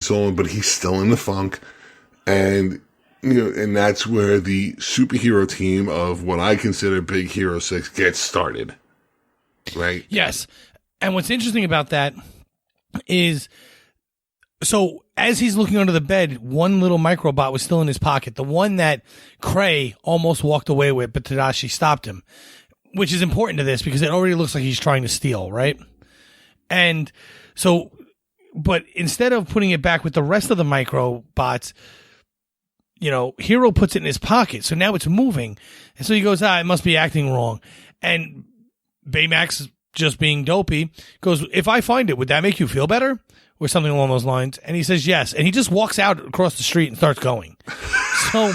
on, but he's still in the funk. And, and that's where the superhero team of what I consider Big Hero 6 gets started. Right? Yes. And what's interesting about that is, so as he's looking under the bed, one little microbot was still in his pocket. The one that Cray almost walked away with, but Tadashi stopped him, which is important to this because it already looks like he's trying to steal, right? And so, but instead of putting it back with the rest of the microbots, Hero puts it in his pocket. So now it's moving. And so he goes, it must be acting wrong. And Baymax, just being dopey, goes, if I find it, would that make you feel better? Or something along those lines. And he says yes. And he just walks out across the street and starts going. So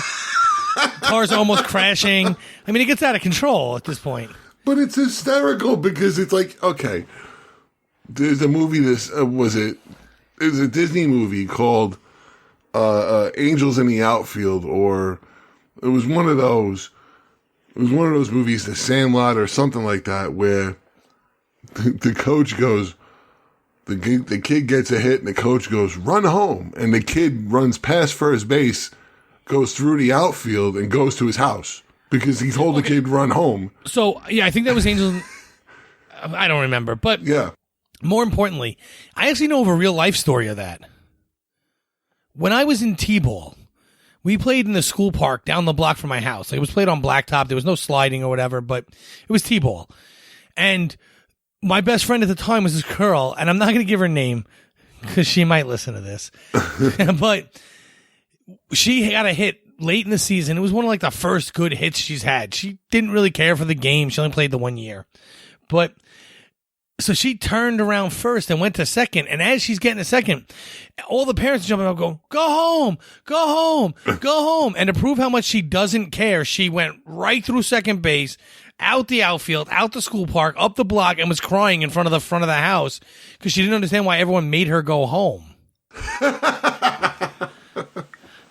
cars are almost crashing. I mean, it gets out of control at this point. But it's hysterical because it's like, okay, there's a movie, there's a Disney movie called Angels in the Outfield, or it was one of those movies, The Sandlot or something like that, where the coach goes, the kid gets a hit and the coach goes, run home. And the kid runs past first base, goes through the outfield and goes to his house because he told the kid run home. So, yeah, I think that was Angels. I don't remember. But yeah, more importantly, I actually know of a real life story of that. When I was in T-ball, we played in the school park down the block from my house. It was played on blacktop. There was no sliding or whatever, but it was T-ball. And my best friend at the time was this girl, and I'm not going to give her name because she might listen to this. But she got a hit late in the season. It was one of the first good hits she's had. She didn't really care for the game. She only played the 1 year. But so she turned around first and went to second. And as she's getting to second, all the parents jumping up going, go home, go home, go home. And to prove how much she doesn't care, she went right through second base, out the outfield, out the school park, up the block, and was crying in front of the house because she didn't understand why everyone made her go home.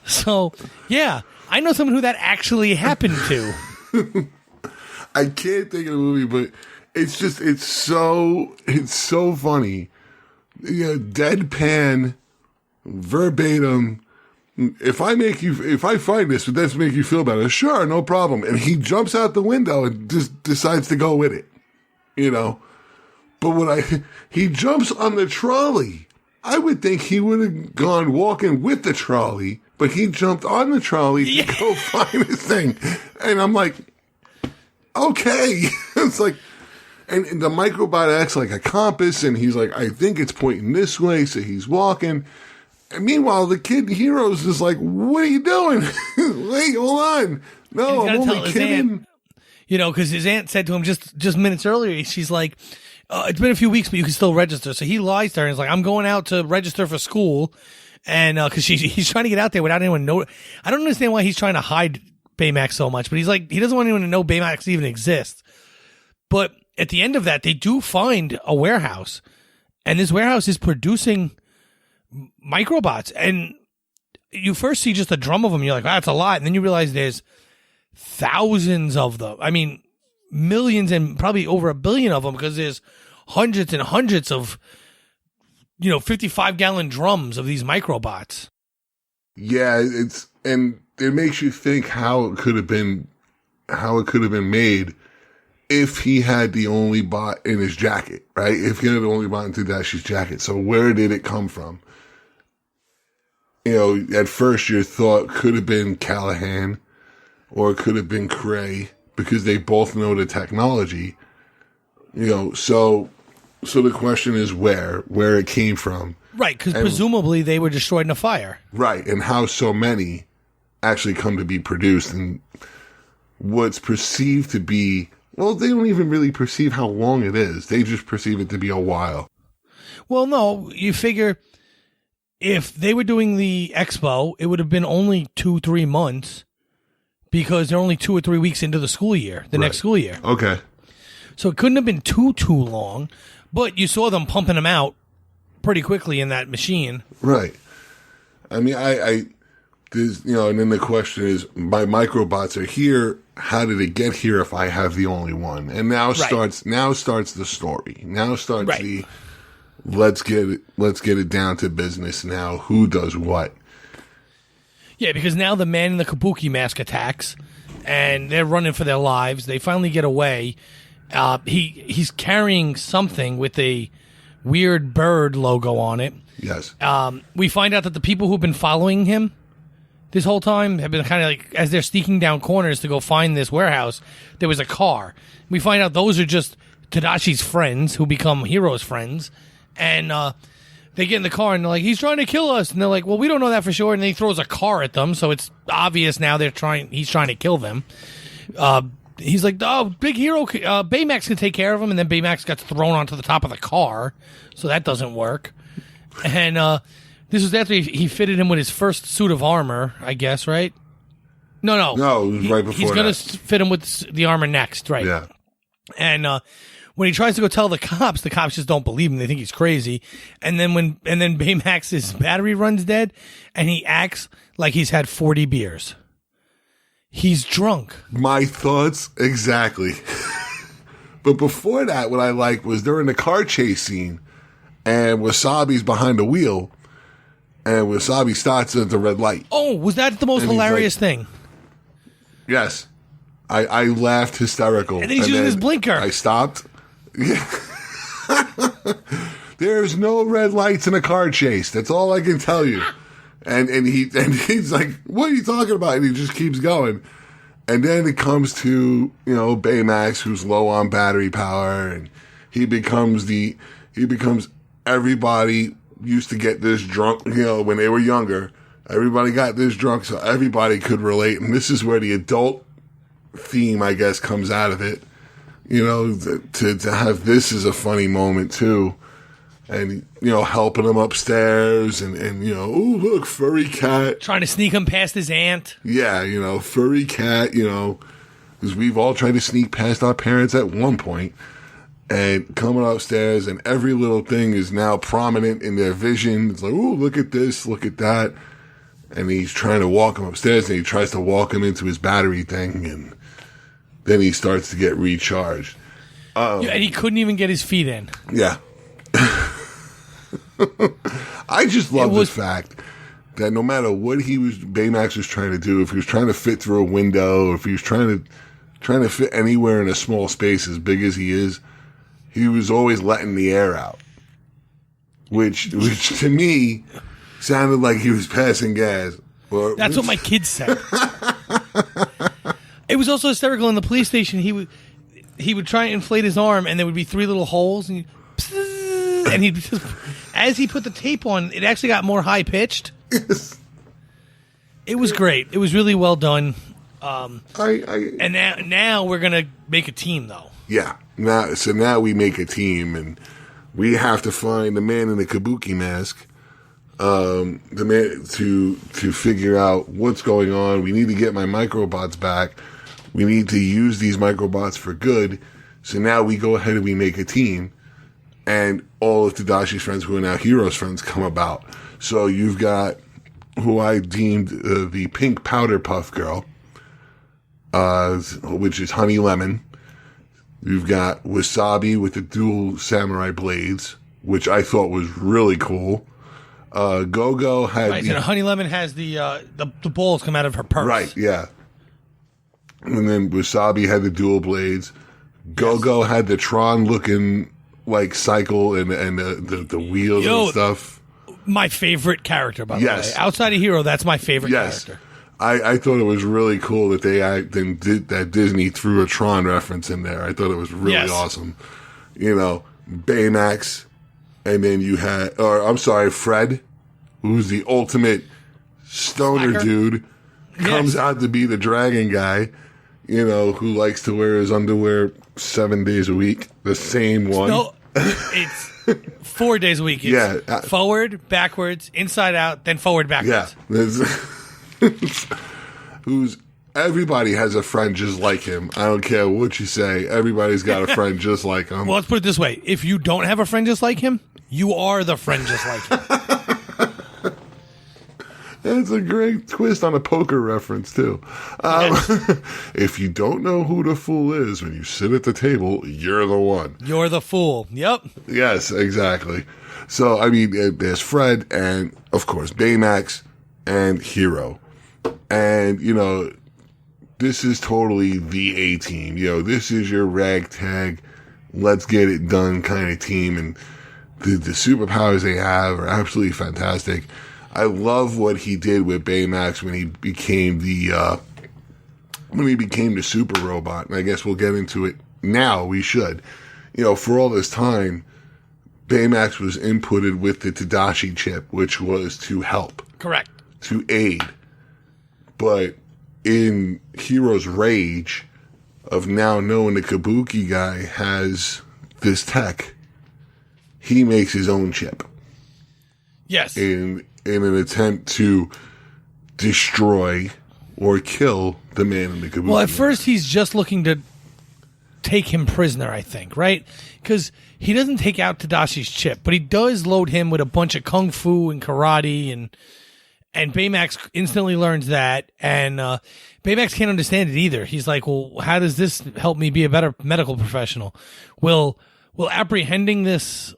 So, yeah, I know someone who that actually happened to. I can't think of the movie, but it's so funny. Deadpan, verbatim. If I find this, would that make you feel better? Sure, no problem. And he jumps out the window and just decides to go with it, But he jumps on the trolley. I would think he would have gone walking with the trolley, but he jumped on the trolley to go find his thing. And I'm like, okay. It's like, and the microbot acts like a compass, and he's like, I think it's pointing this way, so he's walking. And meanwhile, the kid Hero's is like, what are you doing? Wait, hold on. No, I'm only kidding. Because his aunt said to him just minutes earlier, she's like, it's been a few weeks, but you can still register. So he lies to her and he's like, I'm going out to register for school. And because he's trying to get out there without anyone know. I don't understand why he's trying to hide Baymax so much, but he's like, he doesn't want anyone to know Baymax even exists. But at the end of that, they do find a warehouse. And this warehouse is producing microbots, and you first see just a drum of them. You're like, that's a lot. And then you realize there's thousands of them. I mean, millions and probably over 1 billion of them because there's hundreds and hundreds of, 55-gallon drums of these microbots. Yeah, and it makes you think how it could have been made if he had the only bot in his jacket, right? If he had the only bot in Tadashi's jacket. So where did it come from? At first your thought could have been Callahan or it could have been Cray because they both know the technology. So the question is where it came from. Right, because presumably they were destroyed in a fire. Right, and how so many actually come to be produced and what's perceived to be, well, they don't even really perceive how long it is. They just perceive it to be a while. Well, no, you figure if they were doing the expo, it would have been only 2-3 months because they're only 2 or 3 weeks into the school year, next school year. Okay. So it couldn't have been too long, but you saw them pumping them out pretty quickly in that machine. Right. I mean, there's, and then the question is, my microbots are here. How did it get here if I have the only one? And now starts the story. Now starts let's get it down to business now. Who does what? Yeah, because now the man in the kabuki mask attacks, and they're running for their lives. They finally get away. He's carrying something with a weird bird logo on it. Yes. We find out that the people who've been following him this whole time have been kind of like, as they're sneaking down corners to go find this warehouse, there was a car. We find out those are just Tadashi's friends who become Hiro's friends. And they get in the car and they're like, he's trying to kill us. And they're like, well, we don't know that for sure. And then he throws a car at them. So it's obvious now he's trying to kill them. He's like, oh, Big Hero, Baymax can take care of him. And then Baymax gets thrown onto the top of the car. So that doesn't work. And this was after he fitted him with his first suit of armor, I guess, right? No, it was right before he's going to fit him with the armor next, right? Yeah. And when he tries to go tell the cops just don't believe him. They think he's crazy. And then Baymax's battery runs dead, and he acts like he's had 40 beers. He's drunk. My thoughts exactly. But before that, what I liked was during the car chase scene, and Wasabi's behind the wheel, and Wasabi starts at the red light. Oh, was that the most hilarious thing? Yes. I laughed hysterical. And then he's using his blinker. I stopped. There's no red lights in a car chase. That's all I can tell you. And he's like, what are you talking about? And he just keeps going. And then it comes to, Baymax, who's low on battery power, and he becomes everybody used to get this drunk, when they were younger. Everybody got this drunk, so everybody could relate. And this is where the adult theme, I guess, comes out of it. To have this as a funny moment, too. And, helping him upstairs and oh, look, furry cat. Trying to sneak him past his aunt. Yeah, furry cat, because we've all tried to sneak past our parents at one point. And coming upstairs, and every little thing is now prominent in their vision. It's like, oh, look at this, look at that. And he's trying to walk him upstairs, and he tries to walk him into his battery thing, and then he starts to get recharged. And he couldn't even get his feet in. Yeah. I just love the fact that no matter what Baymax was trying to do, if he was trying to fit through a window, or if he was trying to fit anywhere in a small space as big as he is, he was always letting the air out. Which to me sounded like he was passing gas. That's what my kids said. It was also hysterical in the police station. He would try and inflate his arm, and there would be 3 little holes, and he just, as he put the tape on, it actually got more high pitched. Yes. It was great. It was really well done. And now we're gonna make a team, though. Yeah. Now we make a team, and we have to find the man in the kabuki mask. The man to figure out what's going on. We need to get my microbots back. We need to use these microbots for good. So now we go ahead and we make a team, and all of Tadashi's friends, who are now Hiro's friends, come about. So you've got who I deemed the pink powder puff girl, which is Honey Lemon. You've got Wasabi with the dual samurai blades, which I thought was really cool. Go-Go had... Right, and Honey Lemon has the balls come out of her purse. Right, yeah. And then Wasabi had the dual blades. Go-Go had the Tron-looking, cycle and the wheels and stuff. My favorite character, by the way. Outside of Hero, that's my favorite character. I thought it was really cool that that Disney threw a Tron reference in there. I thought it was really awesome. Baymax, and then you had, Fred, who's the ultimate stoner Slacker. dude, comes out to be the dragon guy, who likes to wear his underwear 7 days a week, the same one. No, it's 4 days a week. It's forward, backwards, inside out, then forward, backwards. Yeah. Everybody has a friend just like him. I don't care what you say. Everybody's got a friend just like him. Well, let's put it this way. If you don't have a friend just like him, you are the friend just like him. It's a great twist on a poker reference, too. If you don't know who the fool is when you sit at the table, you're the one. You're the fool. Yep. Yes, exactly. So, I mean, there's Fred and, of course, Baymax and Hero. And, you know, this is totally the A-team. You know, this is your ragtag, let's get it done kind of team. And the superpowers they have are absolutely fantastic. I love what he did with Baymax when he became the super robot. And I guess we'll get into it now. We should. You know, for all this time, Baymax was inputted with the Tadashi chip, which was to help. Correct. To aid. But in Hero's rage of now knowing the Kabuki guy has this tech, he makes his own chip. Yes. In an attempt to destroy or kill the man in the Kabuki. Well, at first he's just looking to take him prisoner, I think, right? Because he doesn't take out Tadashi's chip, but he does load him with a bunch of kung fu and karate, and Baymax instantly learns that, and Baymax can't understand it either. He's like, well, how does this help me be a better medical professional? Will apprehending this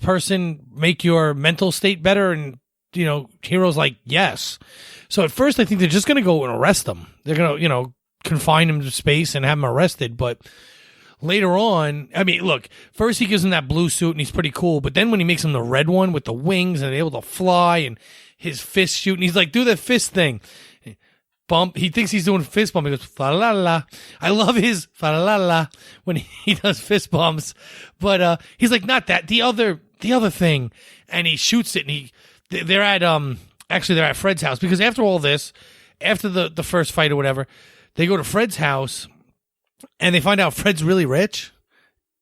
person make your mental state better? And, you know, Hero's like, yes. So at first I think they're just going to go and arrest him. They're going to, you know, confine him to space and have him arrested. But later on, I mean, look, first he gives him that blue suit and he's pretty cool. But then when he makes him the red one with the wings and able to fly and his fist shooting, he's like, do the fist thing. Bump. He thinks he's doing fist bump. He goes, fa la la. I love his fa la la when he does fist bumps. But he's like, not that. The other thing. And he shoots it. And they're at Fred's house, because after all this, after the first fight or whatever, they go to Fred's house and they find out Fred's really rich,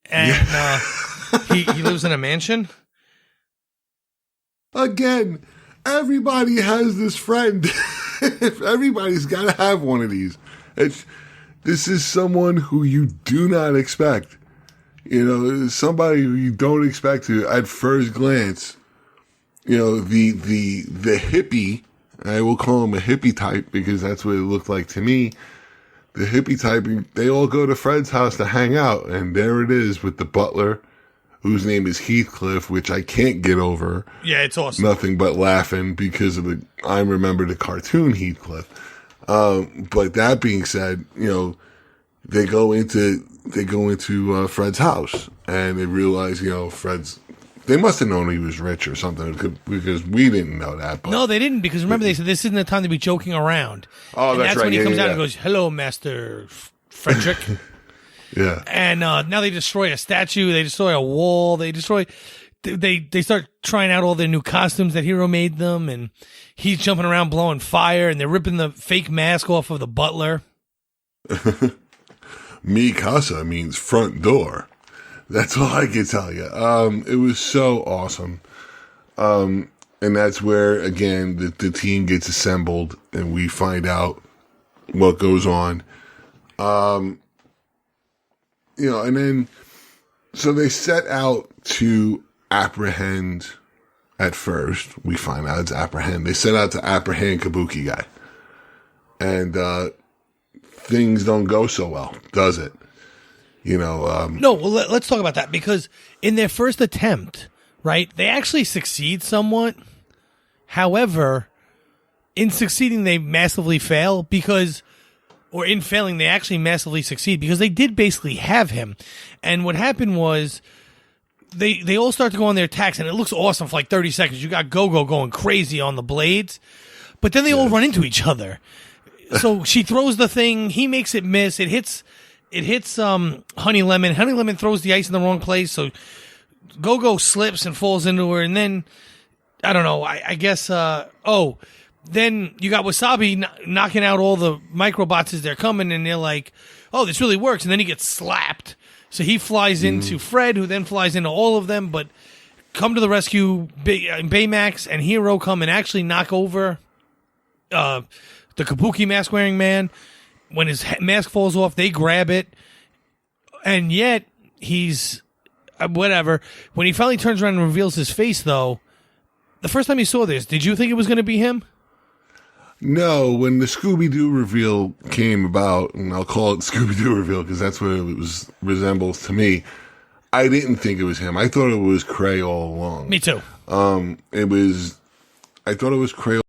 and he lives in a mansion. Again, everybody has this friend. Everybody's got to have one of these. This is someone who you do not expect. You know, somebody who you don't expect to at first glance. You know, the hippie, I will call him a hippie type because that's what it looked like to me. The hippie type, they all go to Fred's house to hang out, and there it is with the butler, whose name is Heathcliff, which I can't get over. Yeah, it's awesome. Nothing but laughing because of I remember the cartoon Heathcliff. But that being said, you know, they go into Fred's house, and they realize, you know, they must have known he was rich or something, because we didn't know that. But, no, they didn't, because remember they said this isn't the time to be joking around. Oh, and that's right. When he comes out yeah. and goes, hello, Master Frederick. Yeah. And now they destroy a statue. They destroy a wall. They start trying out all their new costumes that Hero made them. And he's jumping around blowing fire. And they're ripping the fake mask off of the butler. Mi casa means front door. That's all I can tell you. It was so awesome. And that's where, again, the team gets assembled and we find out what goes on. You know, and then, so they set out to apprehend, at first, we find out it's apprehend. They set out to apprehend Kabuki guy. And, things don't go so well, does it? You know, no, well, let's talk about that, because in their first attempt, right, they actually succeed somewhat. However, in succeeding, they massively fail or in failing, they actually massively succeed, because they did basically have him. And what happened was they all start to go on their attacks, and it looks awesome for like 30 seconds. You got Go-Go going crazy on the blades, but then they all run into each other. So she throws the thing, he makes it miss, it hits Honey Lemon. Honey Lemon throws the ice in the wrong place, so Go-Go slips and falls into her, and then, I don't know, I guess, then you got Wasabi knocking out all the microbots as they're coming, and they're like, oh, this really works, and then he gets slapped. So he flies into Fred, who then flies into all of them, but come to the rescue, Baymax and Hero come and actually knock over the Kabuki mask-wearing man. When his mask falls off, they grab it, and yet he's whatever. When he finally turns around and reveals his face, though, the first time you saw this, did you think it was going to be him? No, when the Scooby-Doo reveal came about, and I'll call it Scooby-Doo reveal because that's what it resembles to me, I didn't think it was him. I thought it was Cray all along. Me too. I thought it was Cray